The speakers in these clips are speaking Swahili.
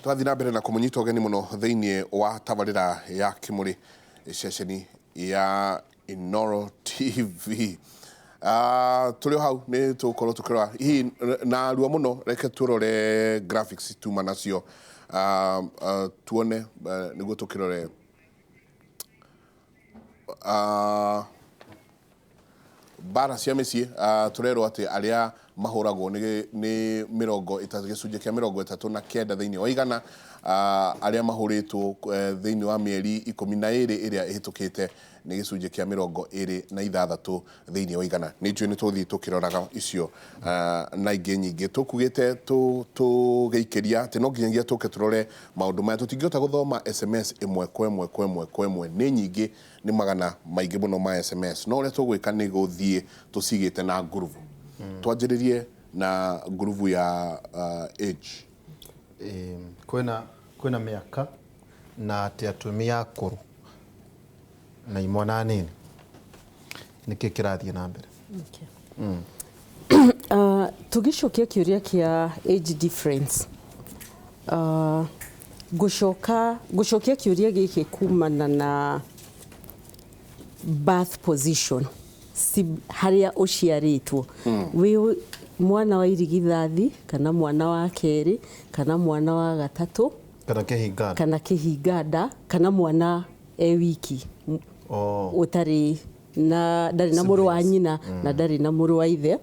Twathi na mbere na kumunyita ugeni muno thiini wa tabarira ya Kimuri ceceni ya Inooro TV. Tuli hau ni tukorwo tukirora hihi na ruo muno, reke turore graphics tuma nacio tuone niguo tukirore bara cia mĩciĩ. Turerwo ati aria mahuragwo ni gĩcunjĩ kĩa 39 thĩinĩ wa igana, aria mahuritwo thĩinĩ wa mĩeri 12 ĩrĩa ĩhĩtũkĩte ni gĩcunjĩ kĩa 26 thĩinĩ wa igana. Nĩ njũĩ nĩ tũthiĩ tũkĩroraga icio na ingĩ nyingĩ. Tũkugĩte tũgĩikĩria atĩ no nginyagia tũke tũrore maũndũ maya. Tũtingĩhota gũthoma SMS ĩmwe kwa ĩmwe, nĩ nyingĩ, nĩ magana maingĩ mũno ma SMS. No ũrĩa tũgwĩka nĩ gũthiĩ tũcigĩte na ngurubu. Twanjĩrĩrie na ngurubu ya age. Kwĩna mĩaka na atĩ atumia akũrũ na imwana nini nĩkĩ kĩrathiĩ na mbere. Tũgĩcokia kĩũria kĩa age difference, gũcokia kĩũria gĩkĩ kumana na birth position, harĩa ũciarĩtwo, wĩ mwana wa irigithathi kana mwana wa kerĩ kana mwana wa gatatũ kana kĩhinganda kana mwana wiki ũtarĩ na ndarĩ na mũrũ wa nyina na ndarĩ na mũrũ wa ithe,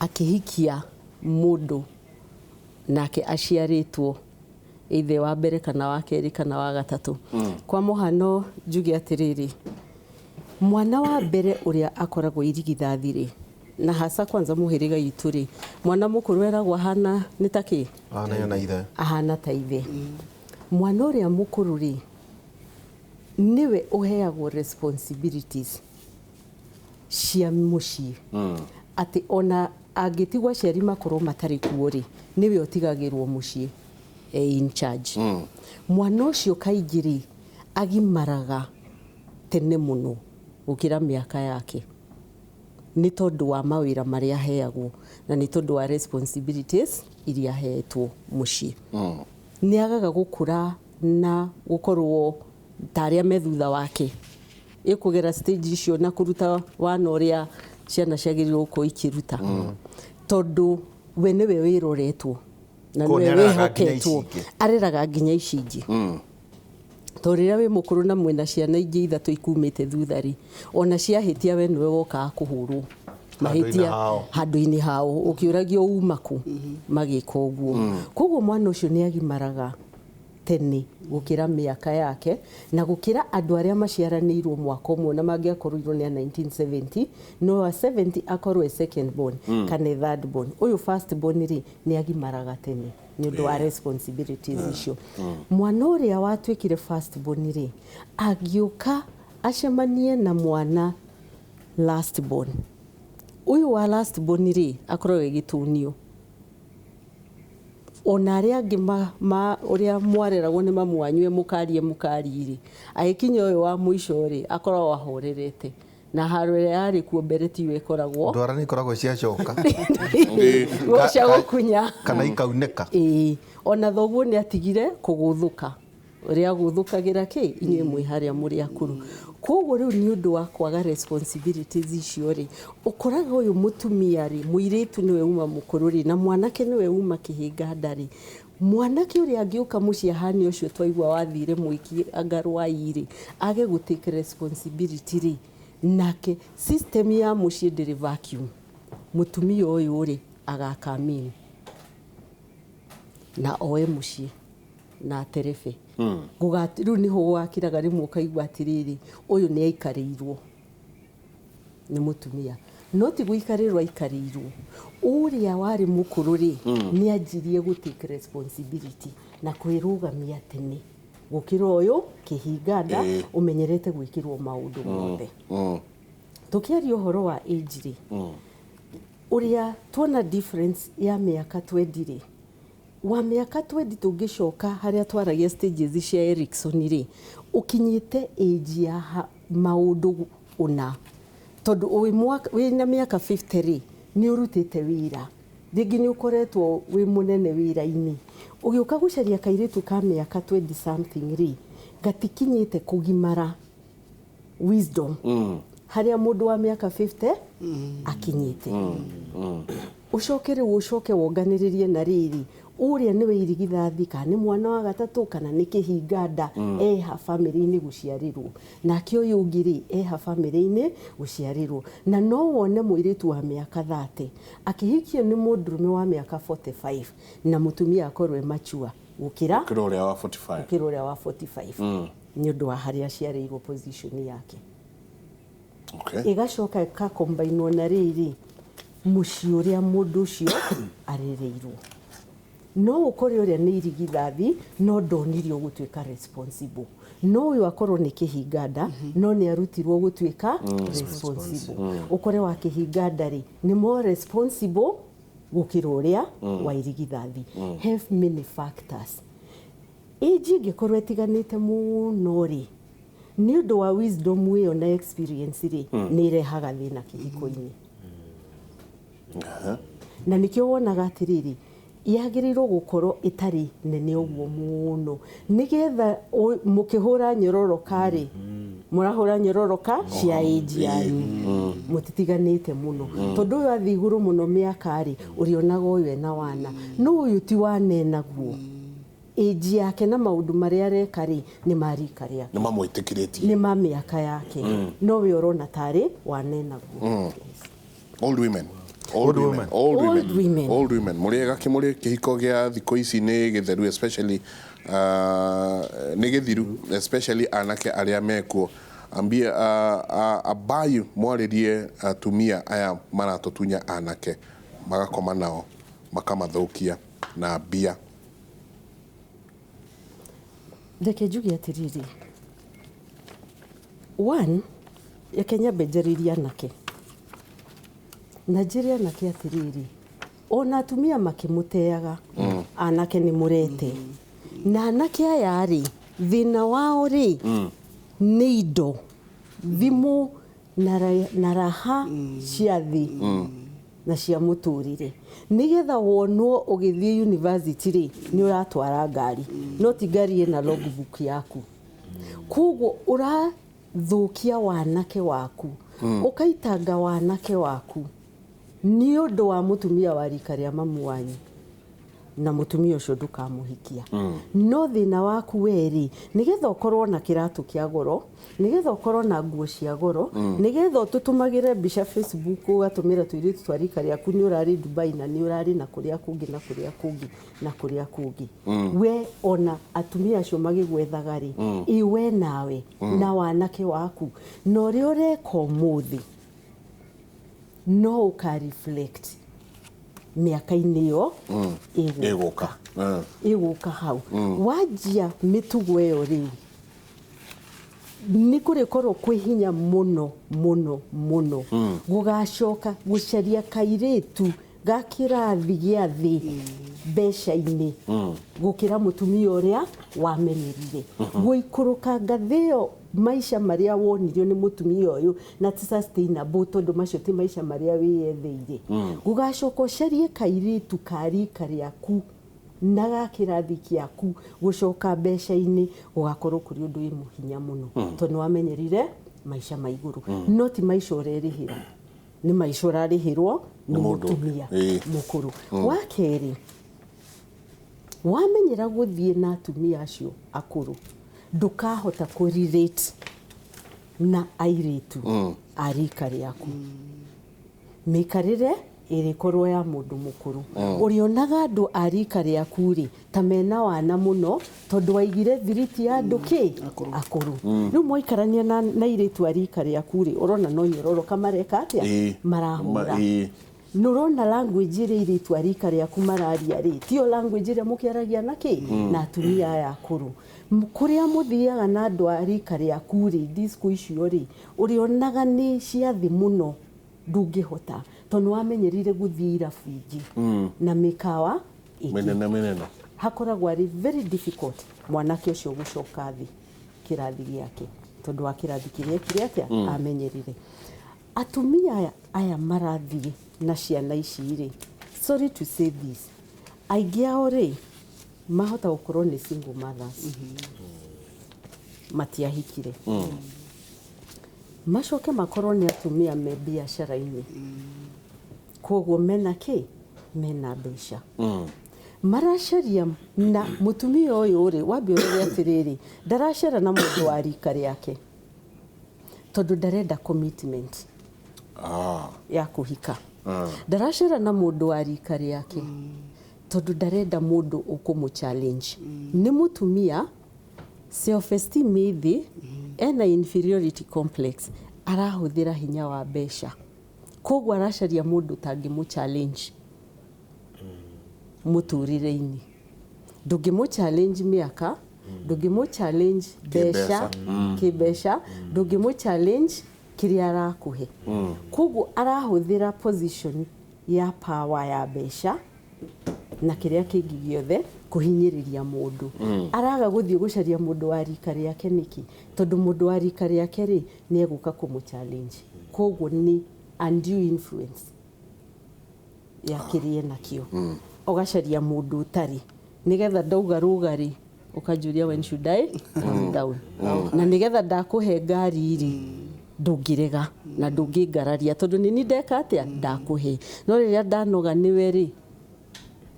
akĩhikia mũndũ nake aciarĩtwo ithe wa mbere kana wa kerĩ kana wa gatatũ. Kwa mũhano njuge atĩrĩrĩ, mwana wa mbere ũrĩa akoragwo irigithathi rĩ, na hasa kwanza mũhĩrĩga itũ rĩ, mwana mũkũrũ eragwo ahana nĩ ta kĩ? Ahana ta ithe. Mwana ũrĩa mũkũrũ rĩ, niwe ũheagwo responsibilities cia mũciĩ. Atĩ ona angĩtigwo aciari makorwo matarĩ kuo rĩ, niwe ũtigagĩrwo mũciĩ in charge. Mwana ũcio kaingĩ rĩ, agimaraga tene mũno gũkĩra mĩaka yake, nĩ tondũ wa mawĩra marĩa aheagwo na nĩ tondũ wa responsibilities iria ahetwo mũciĩ. Nĩ agaga gũkũra na gũkorwo ta arĩa me thutha wake, ĩkũgera stage icio na kũruta wana ũrĩa ciana ciagĩrĩirwo gũkorwo ikĩruta, tondũ we nĩwe wĩroretwo na nĩwe wĩhoketwo, areraga nginya ici ingĩ. Tondũ rĩrĩa wĩ mũkũrũ na mwĩna ciana ingĩ ithatũ ikumĩte thutha rĩ, ona ciahĩtia we nĩwe wokaga kũhũrwo mahĩtia handũ-inĩ hao, ũkĩũragio uma kũ magĩka ũguo. Koguo mwana ũcio nĩ agimaraga tene gũkĩra mĩaka yake na gũkĩra andũ arĩa maciaranĩirwo mwaka ũmwe na mangĩakorirwo nĩ 1970, no wa 70 akorwo second born kana third born. Ũyũ first born rĩ, nĩ agimaraga tene nĩ ũndũ wa responsibilities icio. Mwana ũrĩa watuĩkire first born rĩ, agĩũka acemanie na mwana last born. Ũyũ wa last born rĩ, akorwo gĩtũnio. Ona arĩa angĩ ũrĩa mwareragwo nĩ mamu wanyu mũkarie rĩ, agĩkinya ũyũ wa mũico rĩ, akoragwo ahorerete na haro ĩrĩa yarĩ kuo mbere tiyo ĩkoragwo ndwara nĩ ikoragwo ciacoka cia gũkunya kana ikaunĩka. Ona thoguo nĩ atigire kũgũthũka, ũrĩa agũthũkagĩra kĩ inyuĩ mwĩ harĩa mũrĩ akũrũ. Koguo rĩu nĩ ũndũ wa kwaga responsibilities icio rĩ, ũkoraga ũyũ mũtumia rĩ, mũirĩtu nĩwe uma mũkũrũ rĩ, na mwanake nĩwe uma kĩhĩnganda rĩ, mwanake ũrĩa angĩũka mũciĩ ahani ũcio twaigua wathire mũiki angarwai rĩ, age gũtake responsibility rĩ, nake system ya mũciĩ ndĩrĩ vacuum. Mũtumia ũyũ rĩ, agakamini na oe mũciĩ na aterebe. Rĩu nĩho gwakĩraga rĩmwe ũkaigua atĩrĩrĩ, ũyũ nĩ aikarĩirwo nĩ mũtumia, no ti gũikarĩrwo aikarĩirwo. Ũrĩa warĩ mũkũrũ rĩ, nĩ anjirie gũtake responsibility na kwĩrũgamia tene gũkĩra ũyũ kĩhinganda ũmenyerete gwĩkĩrwo maũndũ mothe. Tũkĩaria ũhoro wa age rĩ, ũrĩa tuona difference ya mĩaka 20 rĩ, wa mĩaka 20 tũngĩcoka harĩa twaragia stages cia Erikson rĩ, ũkinyĩte age ya maũndũ ũna, tondũ wĩna mĩaka 50 rĩ, nĩ ũrutĩte wĩra rĩngĩ nĩ ũkoretwo wĩ mũnene wĩra-inĩ ũgĩũka gũcaria kairĩtu ka mĩaka 20 something rĩ gatikinyĩte kũgimara wisdom harĩa mũndũ wa mĩaka 50 akinyĩte ũcoke rĩu ũcoke wonganĩrĩrie na rĩrĩ ũrĩa nĩwe irigithathi kana nĩ mwana wa gatatũ kana nĩ kĩhinganda eha family-inĩ gũciarĩrwo nake ũyũ ũngĩ rĩ eha family-inĩ gũciarĩrwo na no wone mũirĩtu wa mĩaka 30 akĩhikio nĩ mũndũrũme wa mĩaka 45 na mũtumia akorwo mature gũkĩra ũrĩa wa 45 nĩ ũndũ wa harĩa aciarĩirwo position yake ĩgacoka ĩkakombainwo na rĩrĩ mũciĩ ũrĩa mũndũ ũcio arĩrĩirwo no ũkore ũrĩa nĩ irigithathi no ndonirio gũtuĩka responsible no ũyũ akorwo nĩ kĩhinganda no nĩ arutirwo gũtuĩka responsible ũkore wa kĩhinganda rĩ nĩ more responsible gũkĩra ũrĩa wa irigithathi have many factors age ingĩkorwo ĩtiganĩte mũno rĩ nĩ ũndũ wa wisdom ĩyo na experience rĩ nĩ irehaga thĩna kĩhiko-inĩ na nĩkĩo wonaga atĩrĩrĩ yagĩrĩirwo gũkorwo ĩtarĩ nene ũguo mũno nĩgetha mũkĩhũra nyororoka rĩ mũrahũra nyororoka cia age yanyu mũtitiganĩte mũno tondũ ũyũ athi igũrũ mũno mĩaka rĩ ũrĩonaga ũyũ ena wana no ũyũ ti wane naguo age yake na maũndũ marĩa areka rĩ nĩ marika rĩake nĩ mamwĩtĩkĩrĩtie nĩ ma mĩaka yake no we ũrona tarĩ wane naguo old women mũrĩega kĩmũrĩ kĩhiko gĩa thikũ ici nĩ gĩtheru especially nĩ gĩthiru especially anake arĩa mekuo ambia abayu mwarĩrie atumia aya maratotunya anake magakoma nao makamathũkia na mbia reke njuge atĩrĩrĩ one reke nyambe njarĩrie anake na njĩre anake atĩrĩrĩ ona atumia makĩmũteaga anake nĩ mũrete na anake aya rĩ thĩna wao rĩ nĩ indo thimũ na raha cia thĩ na cia mũtũrĩre nĩgetha wonwo ũgĩthiĩ university rĩ nĩ ũratwara ngari no ti ngari ĩna logbook yaku koguo ũrathũkia wanake waku ũkaitanga wanake waku nĩ ũndũ wa mũtumia wa rika rĩa mamu wanyu na mũtumia ũcio ndũkamũhikia no thĩna waku werĩ nĩgetha ũkorwo na kĩratũ kĩa goro nĩgetha ũkorwo na nguo cia goro nĩgetha ũtũtũmagĩre mbica Facebook ũgatũmĩra tũirĩtu twa rika rĩaku nĩ ũrarĩ Dubai na nĩ ũrarĩ na kũrĩa kũngĩ na kũrĩa kũngĩ na kũrĩa kũngĩ we ona atumia acio magĩgwethaga rĩ iwe nawe na wanake waku na ũrĩa ũreka ũmũthĩ no ũka reflect mĩaka-inĩ ĩyo ĩgũka hau wanjia mĩtugo ĩyo rĩu nĩ kũrĩkorwo kwĩ hinya mũno mũno mũno gũgacoka gũcaria kairĩtu ga kĩrathi gĩa thĩ mbeca-inĩ gũkĩra mũtumia ũrĩa wamenyerire gũikũrũka ngathĩ ĩyo maisha marĩa wonirio nĩ mũtumia ũyũ na ti sustainable tondũ macio ti maisha marĩa wĩyetheire gũgacoka ũcarie kairĩtu ka rika rĩaku na ga kĩrathi gĩaku gũcoka mbeca-inĩ gũgakorwo kũrĩ ũndũ wĩ mũhinya mũno tondũ wamenyerire maisha ma igũrũ no ti maisha ũrerĩhĩra nĩ maisha ũrarĩhĩrwo nĩ mũtumia mũkũrũ wa kerĩ wamenyera gũthiĩ na atumia acio akũrũ ndũkahota kũ-relate na airĩtu a rika rĩaku mĩikarĩre ĩrĩkorwo ya mũndũ mũkũrũ ũrĩonaga andũ a rika rĩaku rĩ ta mena wana mũno tondũ waigire thiriti ya andũ akũrũ rĩu mwaikarania na airĩtu a rika rĩaku rĩ ũrona no nyororoka mareka atĩa marahũra nũrona language ĩrĩa airĩtu a rika rĩaku mararia rĩ tiyo language ĩrĩa mũkĩaragia na atumia aya akũrũ kũrĩa mũthiaga na andũ a rika rĩaku rĩ disco icio rĩ ũrĩonaga nĩ cia thĩ mũno ndũngĩhota tondũ wamenyerire gũthiĩ irabu ingĩ na mĩkawa mĩnene hakoragwo arĩ very difficult mwanake ũcio gũcoka thĩ kĩrathi gĩake tondũ wa kĩrathi kĩrĩa atĩa amenyerire atumia aya marathiĩ na ciana ici rĩ sorry to say this, aingĩ ao rĩ mahota gũkorwo nĩ single mothers matiahikire macoke makorwo nĩ atumia me biacara-inĩ koguo mena kĩ mena mbeca maracaria na mutumia ũyũ rĩ wambia ũrĩa atĩrĩrĩ ndaracera na mũndũ wa rika rĩake tondũ ndarenda commitment ya kũhika ndaracera na mũndũ wa rika rĩake tondũ ndarenda mũndũ ũkũmũ challenge nĩ mutumia self esteem ĩthĩ ena inferiority complex arahũthĩra hinya wa mbeca koguo aracaria mũndũ tangĩmũ challenge mũtũrĩre-inĩ ndũngĩmũ challenge mĩaka ndũngĩmũ challenge mbeca kĩmbeca ndũngĩmũ challenge kĩrĩa arakũhe koguo arahũthĩra position ya power ya mbeca na kĩrĩa kĩngĩ gĩothe kũhinyĩrĩria mũndũ araga gũthiĩ gũcaria mũndũ wa rika rĩake nĩkĩ tondũ mũndũ wa rika rĩake rĩ nĩ egũka kũmũ challenge koguo ni undue influence ya kĩrĩa nakĩo ũgacaria mũndũ ũtarĩ nĩgetha ndauga rũgarĩ ũkanjũria when should I come down na nĩgetha ndakũhe ngari rĩ ndũngĩrega na ndũngĩngararia tondũ nĩ ndeka atĩa ndakũhe no rĩrĩa ndanoga nĩwe rĩ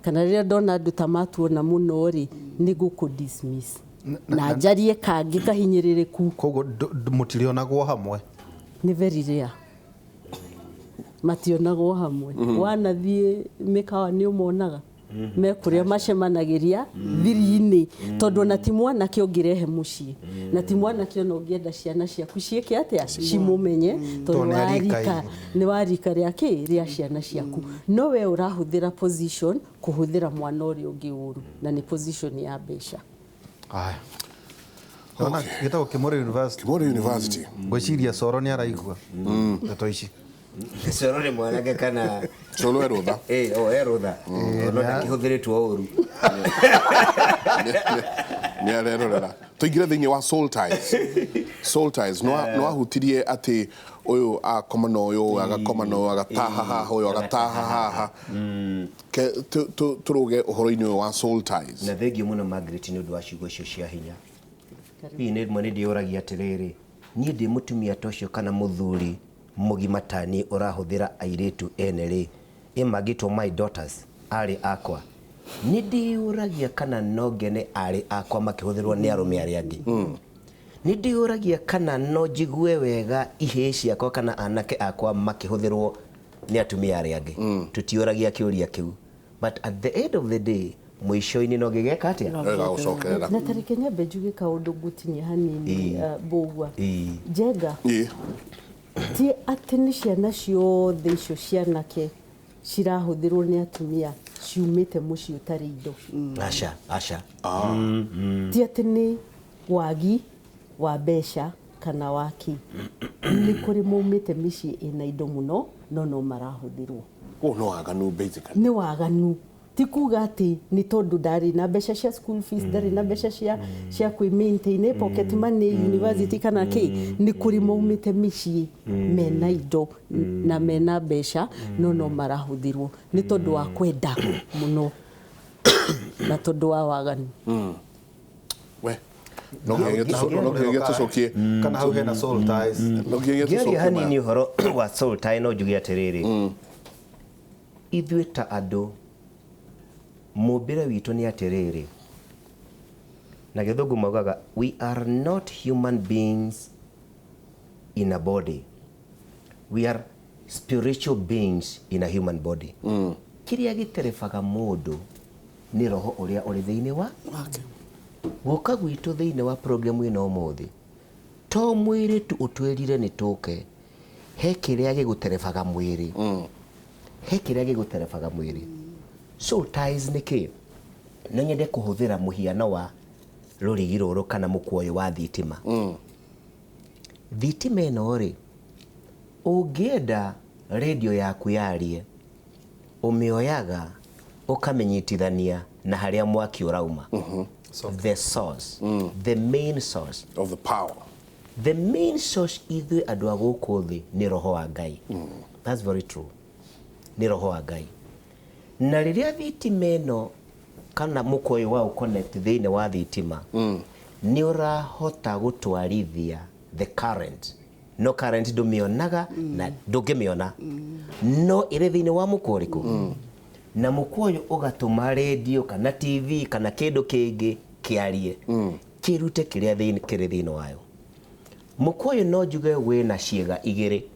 kana rĩrĩa ndona andũ ta matuona mũno rĩ nĩ gũkũ dismiss na njarie kangĩ kahinyĩrĩrĩku koguo mũtirionagwo hamwe nĩ very rare mationagwo hamwe wanathiĩ mĩkawa nĩ ũmonaga me kũrĩa macemanagĩria thiri-inĩ tondũ na ti mwanake ũngĩrehe mũciĩ na ti mwanake ona ũngĩenda ciana ciaku ciĩke atĩa cimũmenye tondũ nĩ wa rika rĩake rĩa ciana ciaku no we ũrahũthĩra position kũhũthĩra mwana ũrĩa ũngĩ ũru na nĩ position ya mbeca ona gĩtagwo Kĩmũrĩ University ngwĩciria Soro nĩ araigua ndeto ici Soro nĩ mwanake kana Soro erũtha erũtha no ndakĩhũthĩrĩtwo ũru nĩ arerorera tũingĩre thĩinĩ wa Soul Ties no ahutirie atĩ ũyũ akoma na ũyũ agakoma na ũyũ agataha haha ũyũ agataha haha tũrũge ũhoro-inĩ ũyũ wa Soul Ties na thengiũ mũno Margaret nĩ ũndũ wa ciugo icio cia hinya hihi nĩ ndĩũragia atĩrĩrĩ niĩ ndĩ mũtumia ta ũcio kana mũthuri mũgima ta niĩ ũrahũthĩra airĩtu ene rĩ imagĩtwo my daughters arĩ akwa nĩ ndĩũragia kana no ngene arĩ akwa makĩhũthĩrwo nĩ arũme arĩa angĩ nĩ ndĩũragia kana no njigue wega ihĩĩ ciakwa kana anake akwa makĩhũthĩrwo nĩ atumia arĩa angĩ tũtiũragia kĩũria kĩu but at the end of the day mũico-inĩ no gĩgeka atĩa na tarĩke nyambe njuge kaũndũ ngũtinia hanini mbũgua Njenga ti atĩ nĩ ciana ciothe icio cianake cirahũthĩrwo nĩ atumia ciumĩte mũciĩ ũtarĩ indo aca ti atĩ nĩ wagi wa mbeca kana waki nĩ kũrĩ maumĩte mĩciĩ ĩna indo mũno no marahũthĩrwo no waganu basically nĩ waganu ti kuga atĩ nĩ tondũ ndarĩ na mbeca cia school fees ndarĩ na mbeca cia kwĩ-maintain pocket money university kana kĩ nĩ kũrĩ maumĩte mĩciĩ mena indo na mena mbeca no marahũthĩrwo nĩ tondũ wa kwenda mũno na tondũ wa waganu we no ngĩgĩa tũcokie kana hau hena Soul Ties ngĩaria hanini ũhoro wa Soul Tie no njuge atĩrĩrĩ ithuĩ ta andũ mũmbĩre witũ nĩ atĩrĩrĩ na gĩthũngũ maugaga we are not human beings in a body we are spiritual beings in a human body kĩrĩa gĩterebaga mũndũ nĩ roho ũrĩa ũrĩ thĩinĩ wa gũka gwitũ thĩinĩ wa program ĩno ũmũthĩ to mwĩrĩ tu ũtwĩrire nĩ tũke he kĩrĩa gĩgũterebaga mwĩrĩ he kĩrĩa gĩgũterebaga mwĩrĩ Soul Ties nĩ kĩ no nyende kũhũthĩra mũhiano wa rũrigi rũrũ kana mũkwoyo wa thitima thitima ĩno rĩ ũngĩenda radio yaku yarie ũmĩoyaga ũkamĩnyitithania na harĩa mwaki ũrauma the source the main source of the power the main source ithuĩ andũ a gũkũ thĩ nĩ roho wa Ngai that's very true nĩ roho wa Ngai na riria thitima ĩno kana mukoyo wa connect thiine wa thitima ni urahota gutwarithia the current no current ndumionaga na ndungimiona no ire thiine wa mukoriko na mukoyo ugatuma radio kana TV kana kindu kingi kiarie kirute kiria thiine kiri thiine wayo. Mukoyo no njuge wina ciega igiri.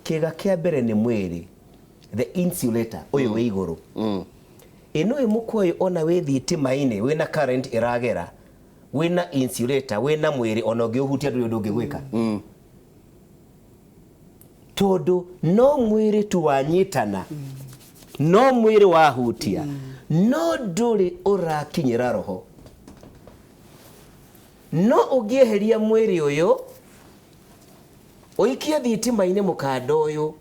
Kiega kia mbere ni mwiri, the insulator uyu wi iguru. Ino mukoyo ona wi thitima-ini wina current iragera, wina insulator, wina mwiri ona ungiuhutia ndu ndungigwika. Tondu no mwiri tu wanyitana, no mwiri wahutia, no nduri urakinyira roho. No ugieheria mwiri uyu uikie thitima-ini mukanda uyu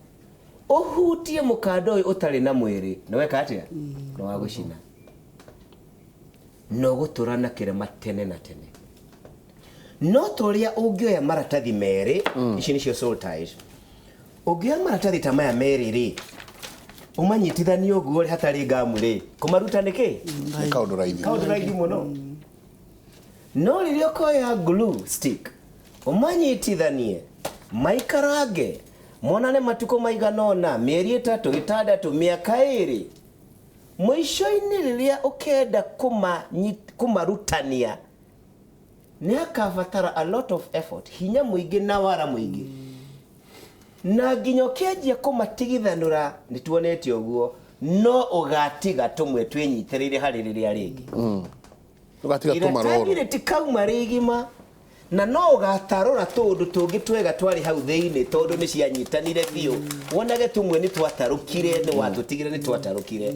uhutie mukanda uyu utari na mwiri no weka atia no wagucina no guturana kirema tene na tene no toria ungioya maratathi meri ici nicio soul ties ungioya maratathi ta maya meri ri umanyitithania uguo ri hatari ngamu ri kumaruta niki kaundu raithi muno no riria koya glue stick umanyitithanie maikarage monane matuko maiganona mieri 3 6 miaka 2 mwisho-ini riria ukenda kumarutania ni akabatara a lot of effort hinya muingi na wara muingi na nginya ukianjia kumatigithanura nituonete uguo no ugatiga tumwe twinyitiriire hari riria ringi ugatiga tumaroro ira tikauma rigima na no ugatarora tundu tungi twega twari hau thiini tondu ni cianyitanire biu wonage tumwe ni twatarukire ni watutigire ni twatarukire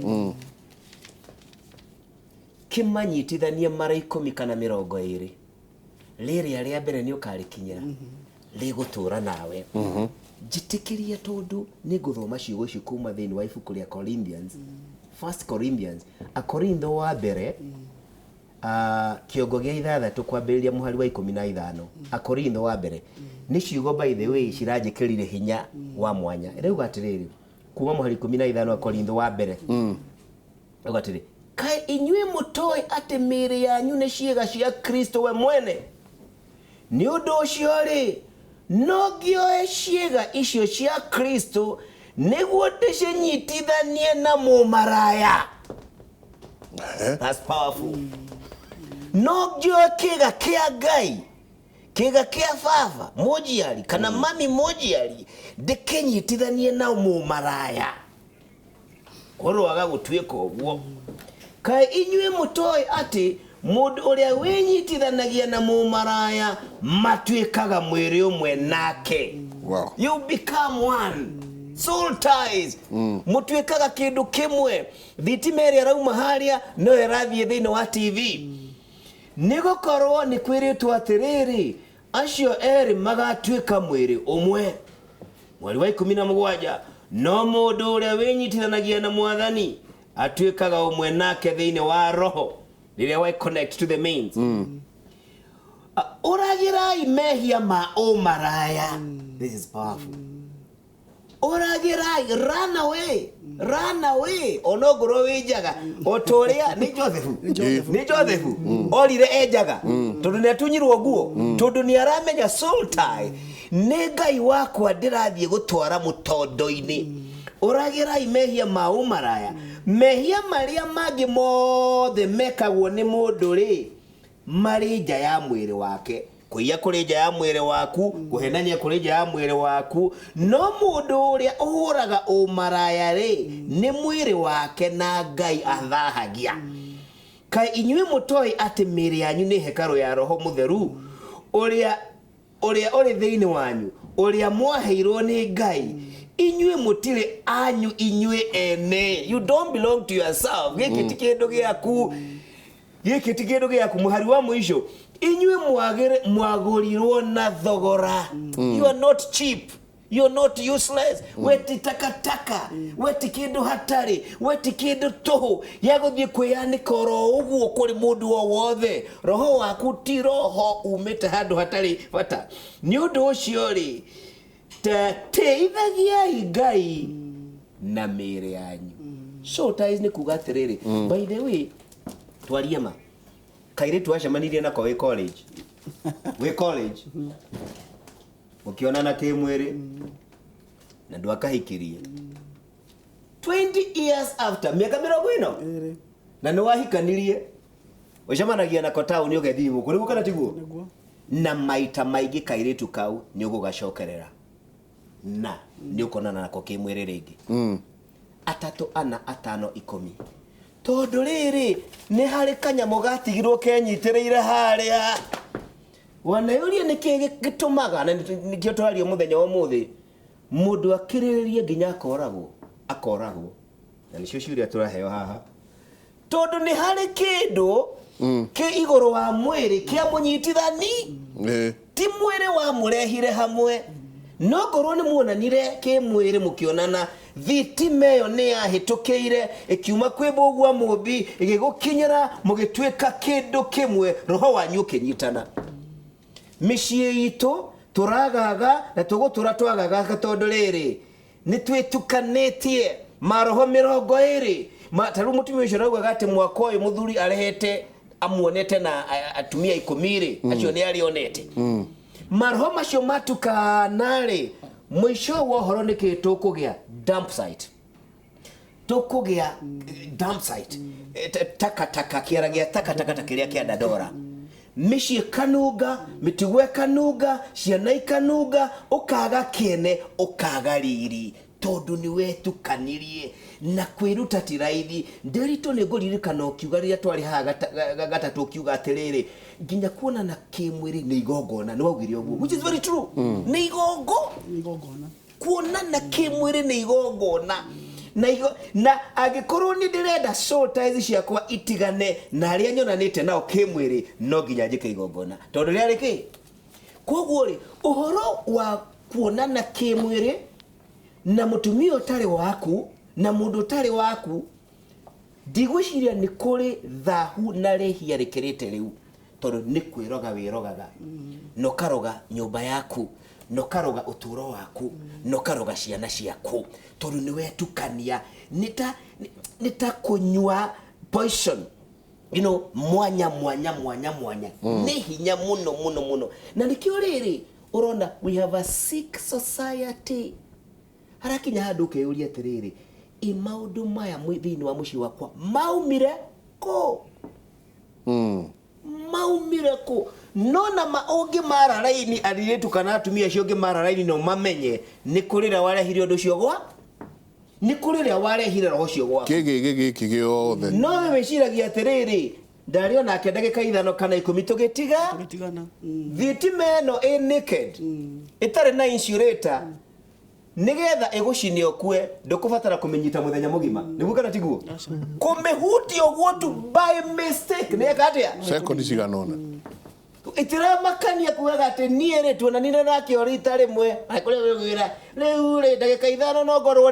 kimanyitithania mara 10 kana 20 riri aria mbere ni ukarikinyira rigutura nawe jitikiria tondu ni guthoma ciugo ici kuma thiini wa ibuku ria Corinthians 1 Corinthians a Korintho wa mbere kiongo gia 6 kwambĩrĩria muhari wa 15 a Korintho wa mbere ni ciugo by the way ciranjikirire hinya wa mwanya rĩu atiriri kuma muhari 15 a Korintho wa mbere ugatiri kai inyue mutoi ate mĩĩrĩ yanyu nĩ ciĩga cia Kristo we mwene ni ũndũ ũcio rĩ no ngioe ciĩga icio cia Kristo nĩguo ndĩcinyitithanie na mũmaraya. That's powerful. No ngioe kĩga kĩa Ngai, kĩga kĩa baba mũjiari kana mami mũjiari ndĩkĩnyitithanie na mũmaraya ũrũaga gũtuĩka ũguo. Kai inyue mũtoi ati mundu uria winyitithanagia na mũmaraya matuĩkaga mwĩrĩ ũmwe nake. Wow. You become one. Soul ties. Mutuĩkaga kĩndũ kĩmwe. Thitima ĩrĩa rauma harĩa no ĩrathiĩ thĩinĩ wa TV. Nĩgũkorwo nĩ kwĩrĩtwo atĩrĩrĩ acio erĩ magatuĩka mwĩrĩ ũmwe. Mweri wa 17 no mũndũ ũrĩa winyitithanagia na Mwathani atuĩkaga ũmwe nake thĩinĩ wa roho rĩrĩa we connect to the mains. Ũragirai mehia ma ũmaraya. This is powerful. Ũragirai, run away onogoro wijaga otoria ni Josefu orire ejaga tondu ni atunyirwo guo tondu ni aramenya soul tie ni Ngai wakwa ndirathie gutwara mutondo-ini. Ũragirai mehia ma ũmaraya, mehia maria mangi mothe mekagwo ni mundu ri mari nja ya mwĩrĩ wake. Kuiya kuri nja ya mwĩrĩ waku, kuhenania kuri nja ya mwĩrĩ waku, no mundu uria uhuraga ũmaraya ri ni mwĩrĩ wake na Ngai athahagia. Kai inyue mutoi ati mĩĩrĩ yanyu ni hekalu ya Roho Mutheru uria uri thiini wanyu, uria mwaheirwo ni Ngai. Inyue mutire anyu inyue ene. You don't belong to yourself. Giki ti kindu giaku muhari wa mwisho. Inyue mwagurirwo na thogora. You are not cheap. You are not useless. Weti takataka. Weti kindu hatari. Weti kindu toho. Yaguthie kwianika oro uguo kuri mundu o wothe. Roho waku ti roho umite handu hatari bata. Ni undu ucio ri teithagiai Ngai na mĩĩrĩ yanyu. Soul ties nĩ kuga atĩrĩrĩ, by the way, twarie ma kairĩtu acemanirie nako wĩ college mũkĩonana kĩmwĩrĩ na ndwakahikirie 20 years after mĩaka 40 na nĩ wahikanirie ũcemanagia nako taũni ũgethii mũkũ nĩguo kana tiguo na maita maingĩ kairĩtu kau nĩ ũgũgacokerera na nĩ ũkonana nako kĩmwĩrĩ rĩngĩ 3, 4, 5, 10 tondũ rĩrĩ nĩ harĩ kanyamũ gatigirwo kenyitĩrĩire harĩa wanayũria nĩkĩ gĩtũmaga na nĩkĩo twaria mũthenya wa ũmũthĩ mũndũ akĩrĩrĩrie nginya akoragwo na nĩcio ciũria tũraheo haha tondũ nĩ harĩ kĩndũ kĩ igũrũ wa mwĩrĩ kĩa mũnyitithani ti mwĩrĩ wa mũrehire hamwe no ngorwo nĩ muonanire kĩ mwĩrĩ mũkĩonana thitima ĩyo nĩ yahĩtũkĩire ĩkiuma kwĩ Mũgua Mũmbi ĩgĩgũkinyĩra mũgĩtuĩka kĩndũ kĩmwe roho wanyu ũkĩnyitana mĩciĩ itũ tũragaga na tũgũtũra twagaga tondũ rĩrĩ nĩ twĩtukanĩtie maroho 20 tarĩu mũtumia ũcio raugaga atĩ mwaka ũyũ mũthuri arehete amuonete na atumia 10 acio nĩ arionete maroho macio matukana rĩ mwisho wa ũhoro nĩkĩ tũkũgĩa dump site takataka kĩaragia takataka kĩrĩa kĩa Dandora mĩciĩ kanunga mĩtugo kanunga ciana ikanunga ũkaga kĩene ũkaga riri tondũ nĩ wetukanirie na kwĩruta ti raithi ndĩritũ nĩ ngũririkana ũkiuga rĩrĩa twarĩ haha gatatũ ũkiuga atĩrĩrĩ nginya kuonana kĩmwĩrĩ nĩ igongona nĩ waugire ũguo which is very true nĩ igongona kuonana kĩmwĩrĩ nĩ igongona na angĩkorwo nĩ ndĩrenda soul ties ciakwa itigane na arĩa nyonanĩte nao kĩmwĩrĩ no nginya njĩke igongona tondũ rĩarĩ kĩ koguo rĩ ũhoro wa kuonana kĩmwĩrĩ na mũtumia ũtarĩ waku na mũndũ ũtarĩ waku ndigwĩciria nĩ kũrĩ thahu na rĩhia rĩkĩrĩte rĩu tondũ nĩ kwĩroga wĩrogaga no karoga nyũmba yaku no karoga ũtũro waku no karoga ciana ciaku tondũ nĩ wetukania nĩ ta kũnyua poison mwanya nĩ hinya mũno na nĩkĩo rĩrĩ ũrona we have a sick society harakinya handũ ũkeyũria atĩrĩrĩ maũndũ maya thĩinĩ wa mũciĩ wakwa maumire kũ nona maũngĩ mara raini arirĩtu kana atumia acio ũngĩ mara raini no mamenye nĩ kũrĩra warehire ũndũ ũcio nĩ kũrĩra warehire roho ũcio gwaku gĩkĩ gĩothe no wĩciragia atĩrĩrĩ ndarĩ ona ke ndagĩka 5 kana 10 tũgĩtigana thitima ĩno ĩ naked ĩtarĩ na insulator nigetha ĩgũcine ũkue ndũkũbatara kũmenyita mũthenya mũgima nĩguo kana tiguo kũmĩhutia ũguo tu by mistake nĩ akatia sekondi ciganona ĩtiramakania kugaga atĩ niĩ rĩ tuonanire nake o rita rĩmwe akũrĩa wĩra rĩu rĩ ndagĩka 5 no ngorwo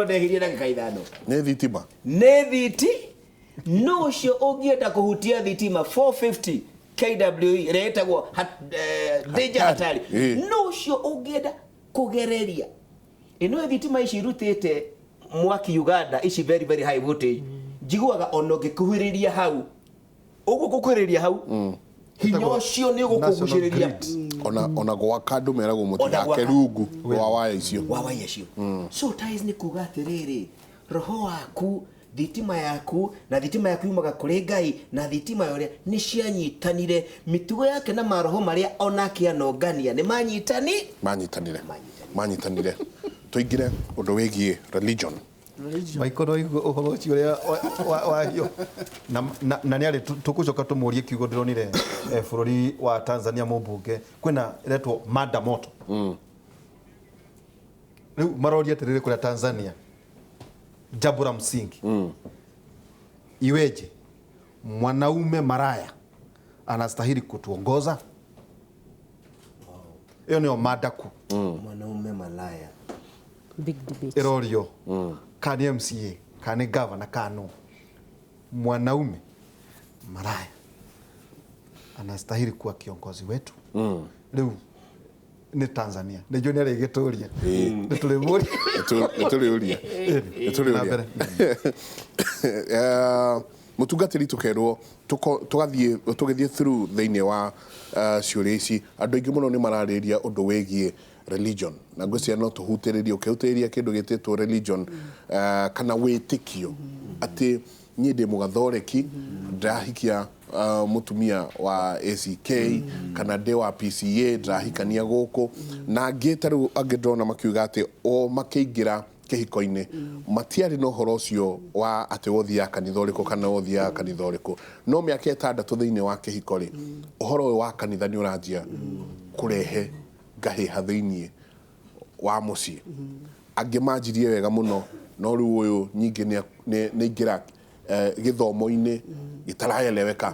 ndehirie ndagĩka 5 nĩ thiti no ũcio ũngĩenda kũhutia thitima 450 KWE retagwo danger hatari no cio ũngĩenda kũgereria ĩno thitima ici irutĩte mwaki Uganda ici very very high voltage njiguaga ono ngĩkuhĩrĩria hau ũgũkũhĩrĩria hau hinya ũcio nĩ ũgũkũgucĩrĩria ona gwaka andũ meragwo mũtigake rungu wa waya icio so ties nĩ kuga atĩrĩrĩ roho waku thitima yaku yumaga kũrĩ Ngai na thitima yore nĩ cianyitanire mĩtugo yake na maroho marĩa onake anongania nĩ manyitanire tũingire ũndũ wĩgiĩ religion maikoro ũhoro ũcio ũrĩa wahio na nĩ arĩ tũkũcoka tũmũrie kiugo ndĩronire bũrũri wa Tanzania mũmbunge kwĩna iretwo mada moto rĩu maroria atĩrĩrĩ kũrĩa Tanzania jambo la msingi iweje mwanaume maraya anastahili kutuongoza? Hiyo ndio mada kuu. Mwanaume malaya big debate erorio kani MCA kani governor kano mwanaume maraya anastahili kuwa kiongozi wetu. Leo nĩ Tanzania nĩ Junior Gĩtũria nĩ tũrĩmũria mutungatiri tukerwo tugithie through thiini wa ciuria ici andu aingi muno ni marariria undu wigie religion na ngwĩciria no tuhutĩrĩrie ũkĩhutĩrĩria kĩndũ gĩtĩtwo religion kana wĩtĩkio atĩ niĩ ndĩ mũgathoreki ndahikia mutumia wa ACK kana ndĩ wa PCA ndahikania gũkũ na angĩ tarĩu angĩ ndona makiuga atĩ o makĩingĩra kĩhiko-inĩ matiarĩ na ũhoro ũcio wa atĩ ũthiaga kanitha ũrĩkũ kana ũthiaga kanitha ũrĩkũ no mĩaka 6 thĩinĩ wa kĩhiko rĩ ũhoro ũyũ wa kanitha nĩ ũranjia kũrehe ngahĩha thĩinĩ wa mũciĩ angĩ manjirie wega mũno no rĩu ũyũ nyingĩ nĩ ingĩra gĩthomo-inĩ gĩtaraeleweka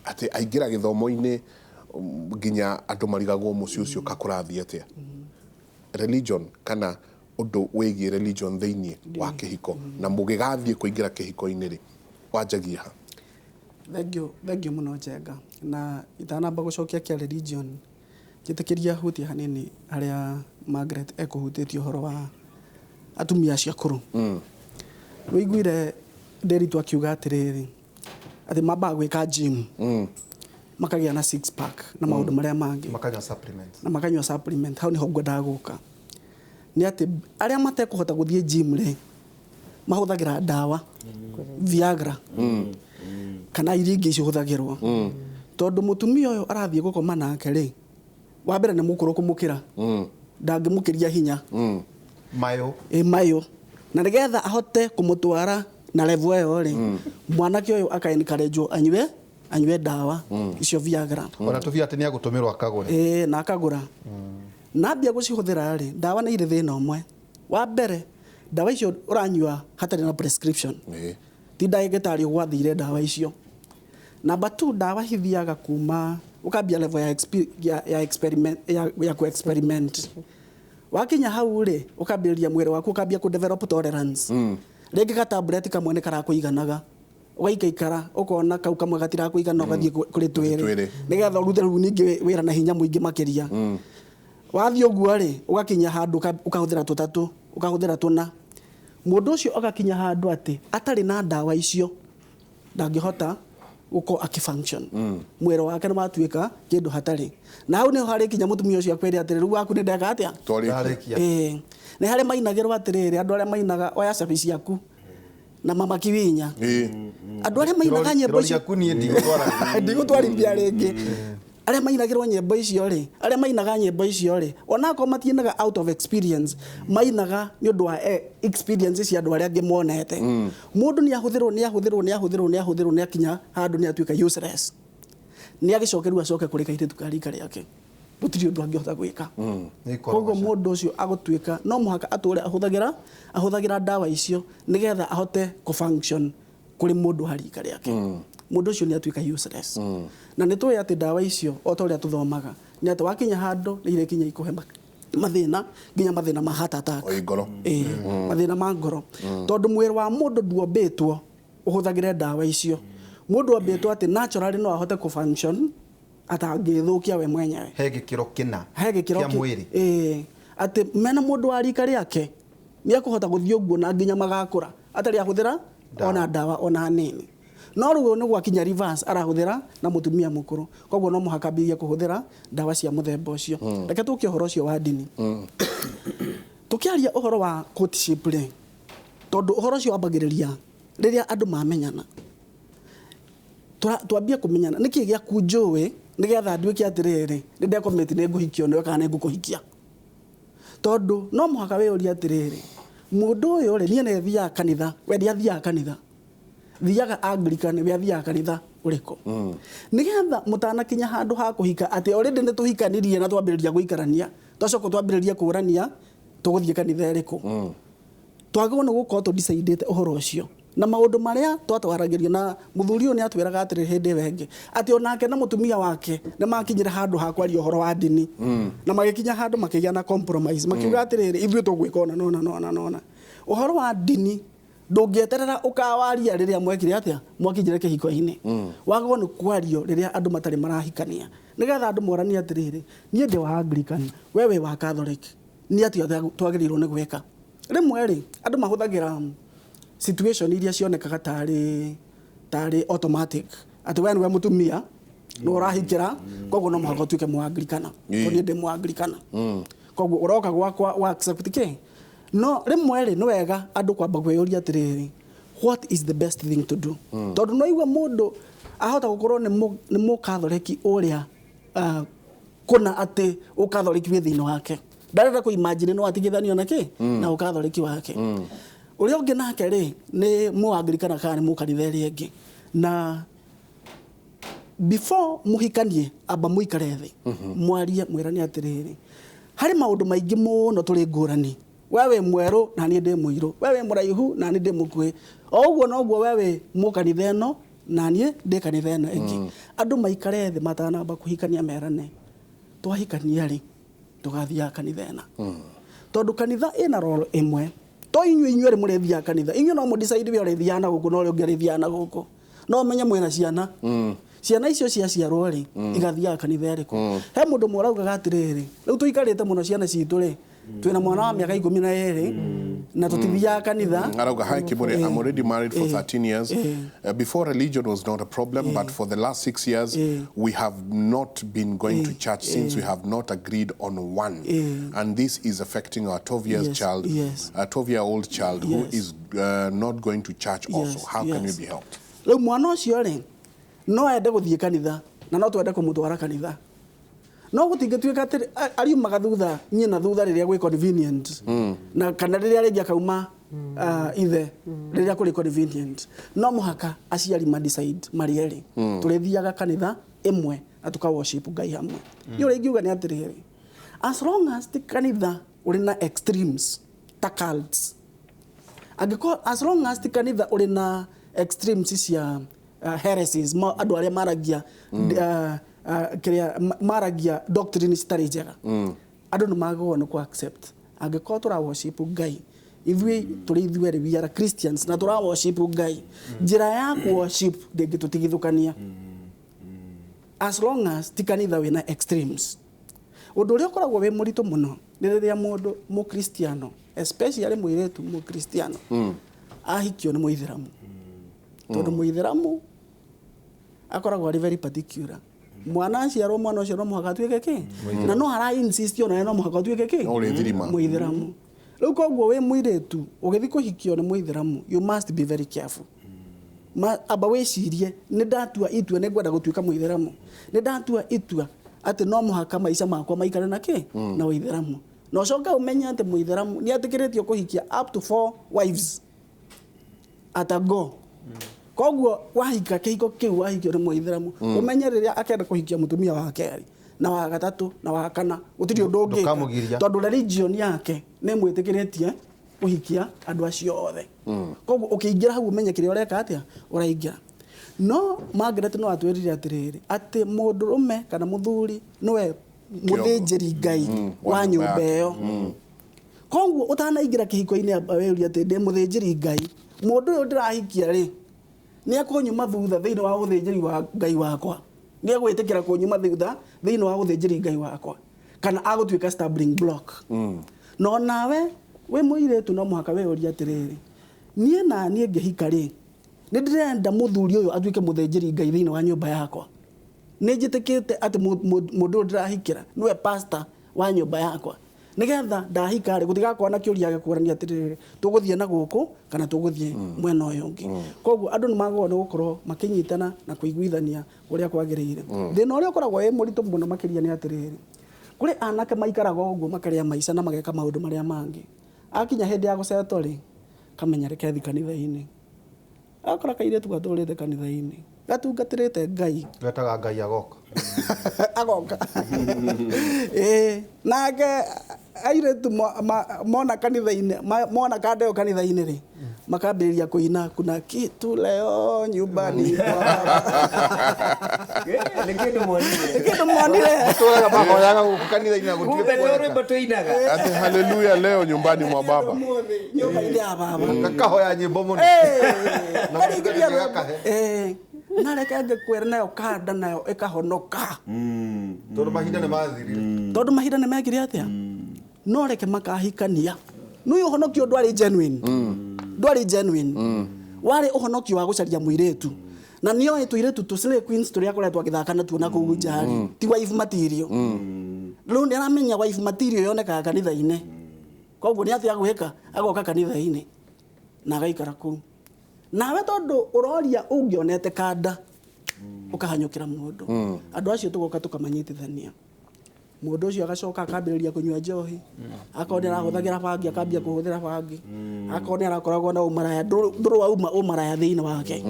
atĩ aingĩra gĩthomo-inĩ nginya andũ marigagwo mũciĩ ũcio kakũrathiĩ atĩa religion kana undu wigie religion thĩinĩ wa kĩhiko na mũgĩgathiĩ kũingĩra kĩhiko-inĩ rĩ wanjagia ha thengio mũno Njenga na itanamba gũcokia kĩa religion njĩtĩkĩria hutia hanini harĩa Margaret ekũhutĩtie ũhoro wa atumia cia kũrũ wĩiguire Nderitu akiuga atĩrĩrĩ atĩ mambaga gwĩka gym makagĩa na 6 pack na maũndũ marĩa mangĩ makanyua supplement hau niho ngwendaga gũka nĩ atĩ arĩa matekũhota gũthiĩ gym rĩ mahũthagĩra ndawa Viagra kana iria ingĩ cihũthagĩrwo tondũ mũtumia ũyũ arathiĩ gũkoma nake rĩ wa mbere nĩ mũkũrũ kũmũkĩra ndangĩmũkĩria hinya mayo na nĩgetha ahote kũmũtwara na level ĩyo rĩ mwanake ũyũ aka-encourage anyue ndawa icio Viagra ona tũbia atĩ nĩ agũtũmĩrwo akagũre na akagũra na mbia gũcihũthĩra rĩ ndawa nĩ irĩ thĩna ũmwe wa mbere ndawa icio ũranyua hatarĩ na prescription ti ndagĩtarĩ ũgwathire ndawa icio namba 2 ndawa hithiaga kuma ukambia level ya experiment ya ku experiment wakinya hau rĩ ukambĩrĩria mwĩrĩ waku ukambia ku develop tolerance rĩngĩ ka tablet kamwe nĩ karakũiganaga ũgaikaikara ukona kau kamwe gatirakũigana ũgathiĩ kũrĩ twĩrĩ nĩgetha ũrute rĩu ningĩ wĩra na hinya mũingĩ makĩria wathiĩ ũguo rĩ ũgakinya handũ ũkahũthĩra 3 ũkahũthĩra 4 mũndũ ũcio agakinya handũ atĩ atarĩ na ndawa icio ndangĩhota uko akifunction mwĩrĩ wake nĩ watuĩka kĩndũ hatarĩ na hau nĩ harĩ kinya mũtumia ũcio akwĩrĩ atĩrĩ rĩu waku nĩ ndeka atĩa nĩ harĩ mainagĩrwo atĩrĩrĩ andũ arĩa mainaga oya cabi ciaku na mama Kiwinya andũ arĩa mainaga nyĩmbo icio ndigũtwarithia rĩngĩ arĩa mainagĩrwo nyĩmbo icio rĩ arĩa mainaga nyĩmbo icio rĩ onako matiinaga out of experience mainaga nĩ ũndũ wa experience cia andũ arĩa angĩ monete mũndũ nĩ ahũthĩrwo nĩ akinya handũ nĩ atuĩka useless nĩ agĩcokeru acoke kũrĩ kairĩtu karika rĩake gũtirĩ ũndũ angĩhota gwĩka koguo mũndũ ũcio agũtuĩka no mũhaka atũre ahũthagĩra ndawa icio nĩgetha ahote kũfunction kũrĩ mũndũ harika rĩake mũndũ ũcio nĩ atuĩka useless na nĩ tũĩ atĩ ndawa icio o ta ũrĩa tũthomaga nĩ atĩ wakinya handũ nĩ irekinya ikũhe mathĩna nginya mathĩna ma heart attack mathĩna ma ngoro tondũ mwĩrĩ wa mũndũ nduombĩtwo ũhũthagĩre ndawa icio mũndũ ombĩtwo atĩ naturally no ahote kũfunction atangĩthũkia we mwenyewe he gĩkĩro kĩa mwĩrĩ atĩ mena mũndũ wa rika rĩake nĩ akũhota gũthiĩ ũguo na nginya magakũra atarĩ ahũthĩra ona ndawa ona nini no rĩu nĩ gwakinya reverse arahũthĩra na mũtumia mũkũrũ koguo no mũhaka ambĩrĩrie kũhũthĩra ndawa cia mũthemba ũcio reke tũkie ũhoro ũcio wa ndini tũkĩaria ũhoro wa courtship rĩ tondũ ũhoro ũcio wambagĩrĩria rĩrĩa andũ mamenyana twambie kũmenyana nĩkĩ gĩaku njũĩ nĩgetha nduĩke atĩrĩrĩ nĩ ndekometi nĩ ngũhikio nĩwe kana nĩ ngũkũhikia tondũ no mũhaka wĩyũrie atĩrĩrĩ mũndũ ũyũ rĩ niĩ nĩ thiaga kanitha we ndiathiaga kanitha thiaga Anglican we athiaga kanitha ũrĩkũ nĩgetha mũtanakinya handũ ha kũhika atĩ already nĩ tũhikanirie na twambĩrĩria gũikarania twacoka twambĩrĩria kũrania tũgũthiĩ kanitha ĩrĩkũ twagĩrĩirwo nĩ gũkorwo tũdecide ũhoro ũcio na maũndũ marĩa twatwaragĩrio na mũthuri ũyũ nĩ atwĩraga atĩrĩ hĩndĩ ĩyo ĩngĩ atĩ onake na mũtumia wake nĩ makinyire handũ ha kwaria ũhoro wa ndini na magĩkinya handũ makĩgĩa na compromise makiuga atĩrĩrĩ ithuĩ tũgwĩka ona nona ũhoro wa ndini ndungieterera ukawaria riria mwekire atia mwakinjire kihiko-ini wagwo ni kwario riria andu matari marahikania nigetha andu morani atiriri nie ndi wa Anglican wewe wa Catholic ni atia twagirirwo ni gweka rimwe ri andu mahuthagira situation iria cionekaga tari automatic ati we niwe mutumia no urahikira koguo no muhaka tuike Mũanglikana to nie ndi Mũanglikana koguo uroka gwakwa wa accept ki no rimwe ri ni wega andu kwamba kwiyuria atiriri what is the best thing to do tondu no igwa mundu ahota gukorwo ni mu Catholic uria kuna ati u Catholic wi thini wake ndarenda ku imagine no atigithanio na ki na u Catholic wake uria ungi nake ri ni Mũanglikana kana ni mukanitha ri ingi na before muhikanie aba muikare thi mwarie mwirani atiriri hari maundu maingi muno turi ngurani wewe mweru na nie ndi muiru wewe muraihu na nie ndi mukui oguo noguo wewe mukanitha eno na nie ndi kanitha eno ingi andu maikare thi matanamba kuhikania merane twahikania ri tugathia kanitha ena tondu kanitha ina role imwe to inyuĩ ri mũrĩthia kanitha inyuĩ no mũdecide we ũrĩthia na gũkũ no ũrĩa ũngĩ arĩthia na gũkũ no menye mwĩna ciana ciana icio ciaciarwo ri igathiaga kanitha ĩrĩkũ he mũndũ mũraugaga atĩrĩrĩ rĩu tũikarĩte mũno ciana citũ ri twina mwana wa miaka 12 na tutithiaga kanitha arauga hi Kibure I'm already married for 13 years before religion was not a problem but for the last 6 years we have not been going to church since we have not agreed on one and this is affecting our 12-year-old child who is not going to church also how can we be helped rĩu mwana ũcio ri no ende gũthiĩ kanitha na no twende kũmũtwara kanitha no gutingituika ati ariumaga thutha nyina thutha riria gwi convenient na kana riria ringi akauma ithe riria kuri convenient no muhaka aciari ma decide marieri turithiaga kanitha imwe na tuka worship Ngai hamwe iyo ringiuga ni atiriri as long as the kanitha uri na extremes ta cults as long as the kanitha uri na extremes cia heresies andu aria maragia maragia doctrine citari njega andu ni magwo no ku accept angĩkorwo tura worship Ngai ithuĩ tũrĩ we are Christians na tura worship Ngai njĩra ya worship ndĩngĩtũtigithũkania as long as tikanitha wĩna extremes ũndũ ũrĩa ũkoragwo wĩ mũritũ mũno nĩ rĩrĩa mũndũ mũkristiano especially mũirĩtu mũkristiano ahikio nĩ mũithĩramu tondũ mũithĩramu akoragwo ari very particular mwana aciarwo mwana ũcio no mũhaka atuĩke ki na no hara insist ona no mũhaka atuĩke ki mũithĩramu rĩu koguo wĩ mũirĩtu ũgĩthiĩ kũhikio nĩ mũithĩramu you must be very careful aba wĩcirie nĩ ndatua itua nĩ ngwenda gũtuĩka mũithĩramu nĩ ndatua itua atĩ no mũhaka maica makwa maikare na ki na ũithĩramu no coka ũmenye atĩ mũithĩramu nĩ atĩkĩrĩtio kũhikia up to 4 wives at a go koguo wahika kihiko kiu wahikio ni muithiramu umenye riria akenda kuhikia mutumia wa keri na wa gatatu na wa kana gutiri undu ungi tondu religion yake ni mwitikiritie kuhikia andu acio othe koguo ukiingira hau umenye kiri ureka atia uraingira no Margaret no atwirire atiriri ati mundurume kana muthuri niwe muthinjiri Ngai wa nyumba iyo koguo utanaingira kihiko-ini weuri ati ndi muthinjiri Ngai mundu uyu ndirahikia ri ni akunyuma thutha thiini wa uthinjiri wa Ngai wakwa ni agwitikira kunyuma thutha thiini wa uthinjiri Ngai wakwa kana agutuika stumbling block no nawe we muiretu no muhaka we uria atiriri nie na nie ngihika ri ni ndirenda muthuri uyu atuike muthinjiri Ngai thiini wa nyumba yakwa ni njitikite ati mundu ndirahikira niwe pastor wa nyumba yakwa nigetha ndahika ri gutigakwa na kiuria gĩkũrania atiriri tuguthie na guku kana tuguthie mwena uyu ungi koguo andu ni magwo no gukorwo makinyitana na kuiguithania uria kwagiriire thina uria ukoragwo wi muritu muno makiria ni atiriri kuri anake maikaraga uguo makaria maica na mageka maundu maria mangi akinya hindi ya guceto ri kamenya reke thi kanitha-ini akora kairetu gaturite kanitha-ini gatungatirite Ngai getaga Ngai agoka nake airetu mona kanitha-ini mona kadeo kanitha-ini ri makambĩrĩria kũina kuna kitu leo nyumbani Nĩ kĩndũ monire. kitu monire tũraga mahoyaga gũkũ kanitha-inĩ na gũtirĩ Kumbe nĩ rwĩmbo tũinaga. Ati haleluya leo nyumbani mwa baba. nyũmba-inĩ ya baba gakahoya nyĩmbo mũno narĩngĩria rwĩmbo nareke ngĩkwĩra nayo kanda nayo ĩkahonoka tondũ mahinda nĩ mathirire tondũ mahinda nĩ megire atĩa no reke makahikania nĩ ũhonokio ndwarĩ genuine ndwarĩ genuine warĩ ũhonokio wa gũcaria mũirĩtu na nĩoĩ tũirĩtu tũ slay queens tũrĩa koretwo agĩthaka natuo na kũu njari ti wife material rĩu nĩ aramenya wife material yonekaga kanitha-inĩ koguo nĩ atĩa gwĩka agoka kanitha-inĩ na agaikara kũu nawe tondũ ũroria ũngĩonete kanda ũkahanyũkĩra mũndũ andũ acio tũgoka tũkamanyitithania mũndũ ũcio agacoka akambĩrĩria kũnyua njohi akona arahũthagĩra bangi akambia kũhũthĩra bangi akona arakoragwo na ũmaraya ndũrĩ wauma ũmaraya thĩinĩ wake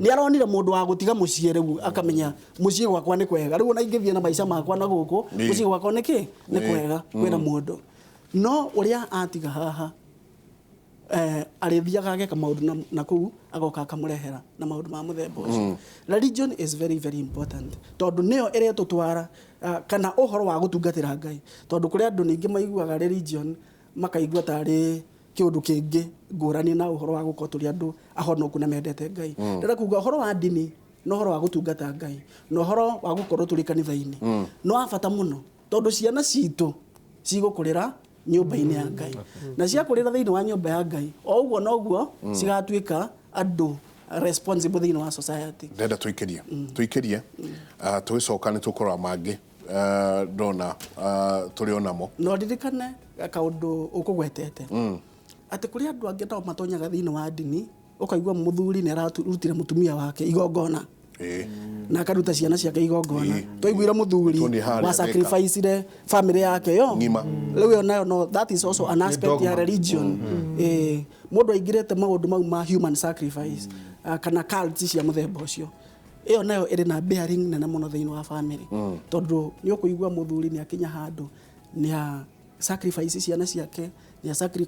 nĩ aronire mũndũ wa gũtiga mũciĩ rĩu akamenya mũciĩ gwakwa nĩ kwega rĩu ona ingĩthiĩ na maica makwa na gũkũ mũciĩ gwakwa nĩ kwega kwĩna mũndũ no ũrĩa atiga haha arĩthiaga ageka maũndũ na kũu agoka akamũrehera na maũndũ ma mũthemba ũcio religion is very very important tondũ nĩyo ĩrĩa tũtwara kana ũhoro wa gũtungatĩra Ngai tondũ kũrĩ andũ ningĩ maiguaga religion makaigua tarĩ kĩũndũ kĩngĩ ngũrani na ũhoro wa gũkorwo tũrĩ andũ ahonoku na mendete Ngai ndĩrenda kuuga ũhoro wa ndini no ũhoro wa gũtungata Ngai no ũhoro wa gũkorwo tũrĩ kanitha-inĩ no wa bata mũno tondũ ciana citũ cigũkũrĩra nyũmba-inĩ ya Ngai na ciakũrĩra thĩinĩ wa nyũmba ya Ngai o ũguo noguo cigatuĩka andũ responsible thĩinĩ wa society ndenda tũikĩrie tũgĩcoka nĩ tũkũrora mangĩ ndona tũrĩ onamo no ndirikane kaũndũ ũkũgwetete atĩ kũrĩ andũ angĩ nao matonyaga thĩinĩ wa ndini ũkaigua mũthuri nĩ ararutire mũtumia wake igongona na akaruta ciana ciake igongona twaiguire mũthuri wa sacrifice family yake yo rĩu yo nayo no that is also an aspect ya religion mũndũ aingĩrĩte maũndũ mau ma human sacrifice kana cult cia mũthemba ũcio ĩyo nayo ĩrĩ na bearing nene mũno thĩinĩ wa family tondũ nĩ ũkũigua mũthuri nĩ akinya handũ nĩ a sacrifice ciana ciake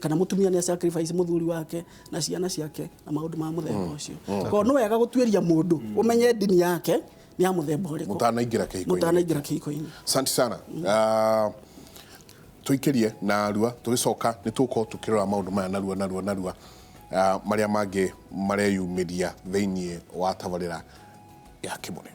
kana mutumia nĩ sacrifice muthuri wake na ciana ciake na maũndũ ma mũthemba ũcio ko no wega gũtuĩria mũndũ umenye dini yake nĩ ya mũthemba ũrĩkũ mũtanaingĩra kĩhiko-inĩ. Asante sana tuikĩrie na arua tũgĩcoka nĩ tũkorwo tũkĩrora maũndũ maya narua marĩa mangĩ mareyumĩria thĩinĩ wa tabarĩra ya Kĩmũrĩ.